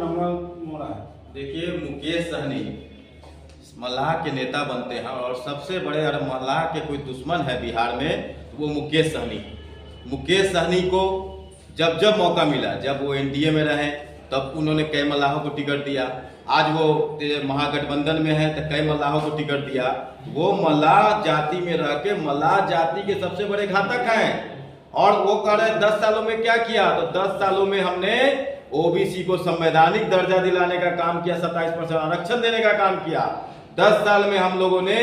Number मोड़ा है। देखिए, मुकेश सहनी मल्लाह के नेता बनते हैं और सबसे बड़े अगर मल्लाह के कोई दुश्मन है बिहार में वो मुकेश सहनी। मुकेश सहनी को जब जब मौका मिला, जब वो एनडीए में रहे तब उन्होंने कई मल्लाहों को टिकट दिया। आज वो महागठबंधन में है तो कई मल्लाहों को टिकट दिया। वो मल्लाह जाति में रह के मल्लाह जाति के सबसे बड़े घातक हैं। और वो कह रहे 10 सालों में क्या किया, तो 10 सालों में हमने ओबीसी को संवैधानिक दर्जा दिलाने का काम किया, 27% आरक्षण देने का काम किया। 10 साल में हम लोगों ने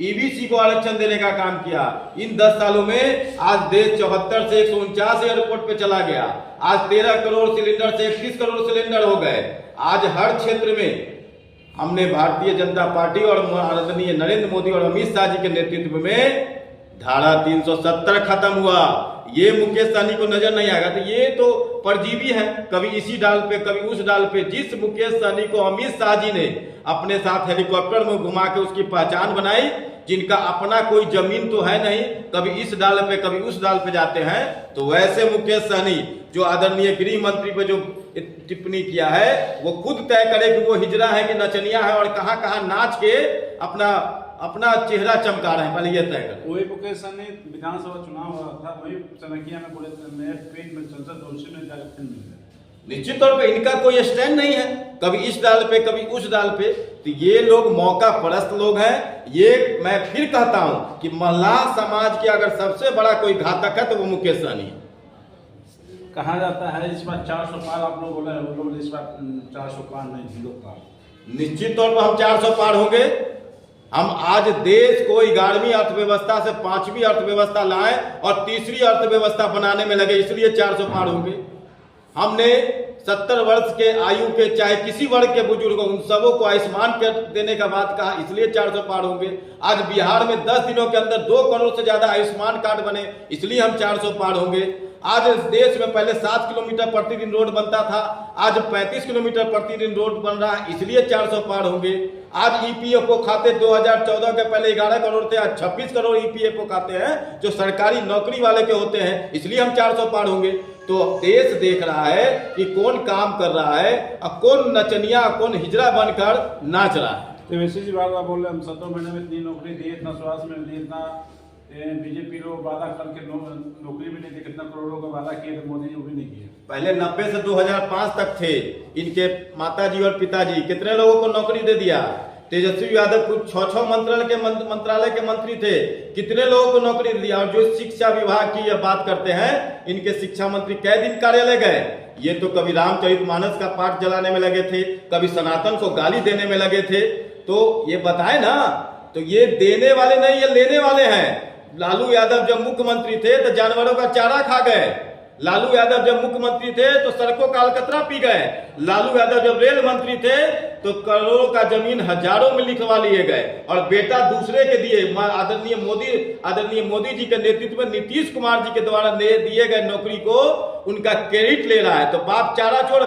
ईबीसी को आरक्षण देने का काम किया। इन 10 सालों में आज देश 74 से 149 एयरपोर्ट पे चला गया। आज 13 करोड़ सिलेंडर से 31 करोड़ सिलेंडर हो गए। आज हर क्षेत्र में हमने भारतीय जनता पार्टी और आदरणीय नरेंद्र मोदी और अमित शाह जी के नेतृत्व में धारा 370 खत्म हुआ। ये मुकेश सहनी को नजर नहीं आएगा। तो ये तो परजीवी है, कभी इसी डाल पे कभी उस डाल पे। जिस मुकेश सहनी को अमित शाह जी ने अपने साथ हेलीकॉप्टर में घुमा के उसकी पहचान बनाई, जिनका अपना कोई जमीन तो है नहीं, कभी इस डाल पे कभी उस डाल पे जाते हैं, तो वैसे मुकेश सहनी जो आदरणीय गृह मंत्री पे जो टिप्पणी किया है वो खुद तय करे कि वो हिजड़ा है कि नचनिया है और कहां कहां नाच के अपना चेहरा चमका रहे हैं, पहले ये तय कर। वही मुकेश सहनी विधानसभा चुनाव हुआ था, वही चनकिया में पूरे मेयर पेज में चल तो उसी में डायरेक्शन मिल गया। निश्चित तौर पे इनका कोई स्टैंड नहीं है, कभी इस डाल पे कभी उस डाल पे। तो ये लोग मौका परस्त लोग हैं। ये मैं फिर कहता हूं कि मल्लाह समाज के अगर सबसे बड़ा कोई घातक है तो वो मुकेश सहनी है। कहा जाता है इस बार 400 पार, आप लोग बोले वो लोग इस बार 400 पार नहीं 0 पार। निश्चित तौर पर हम 400 पार होंगे। हम आज देश को 11वीं अर्थव्यवस्था से 5वीं अर्थव्यवस्था लाए और तीसरी अर्थव्यवस्था बनाने में लगे, इसलिए 400 पार होंगे। हमने 70 वर्ष के आयु के चाहे किसी वर्ग के बुजुर्ग उन सबों को आयुष्मान कर देने का बात कहा, इसलिए 400 पार होंगे। आज बिहार में 10 दिनों के अंदर 2 करोड़ से ज्यादा आयुष्मान कार्ड बने, इसलिए हम 400 पार होंगे। आज इस देश में पहले 7 किलोमीटर प्रतिदिन रोड बनता था, आज 35 किलोमीटर प्रतिदिन रोड बन रहा है, इसलिए 400 पार होंगे। आज ईपीएफओ खाते 2014 के पहले 11 करोड़ थे, आज 26 करोड़ ईपीएफओ खाते हैं जो सरकारी नौकरी वाले के होते हैं, इसलिए हम 400 पार होंगे। तो देश देख रहा है कि कौन काम कर रहा है और कौन नचनिया कौन हिजड़ा बनकर नाच रहा है। तो वैसे जी बात आप बोल रहे हम 17 महीने में इतनी नौकरी दी, इतना स्वास्थ्य में दी, इतना बीजेपी लोग वादा करके नौकरी भी नहीं दी, कितना करोड़ों का वादा किए थे मोदी जी, वो भी नहीं किए। पहले 90 से 2005 तक थे इनके माताजी और पिताजी, कितने लोगों को नौकरी दे दिया। तेजस्वी यादव कुछ 6 मंत्रालय के मंत्री थे, कितने लोगों को नौकरी दिया। और जो शिक्षा विभाग की यह बात करते हैं, इनके शिक्षा मंत्री कै दिन कार्यालय गए। ये तो कभी रामचरितमानस का पाठ जलाने में लगे थे, कभी सनातन को गाली देने में लगे थे। तो ये बताए ना, तो ये देने वाले नहीं, ये लेने वाले हैं। लालू यादव जब मुख्यमंत्री थे तो जानवरों का चारा खा गए। लालू यादव जब मुख्यमंत्री थे तो सड़कों का अलकतरा पी गए। लालू यादव जब रेल मंत्री थे तो करोड़ों का जमीन हजारों में लिखवा लिए गए और बेटा दूसरे के दिए। आदरणीय मोदी जी के नेतृत्व में नीतीश कुमार जी के द्वारा दिए गए नौकरी को उनका क्रेडिट ले रहा है। तो बाप चारा छोड़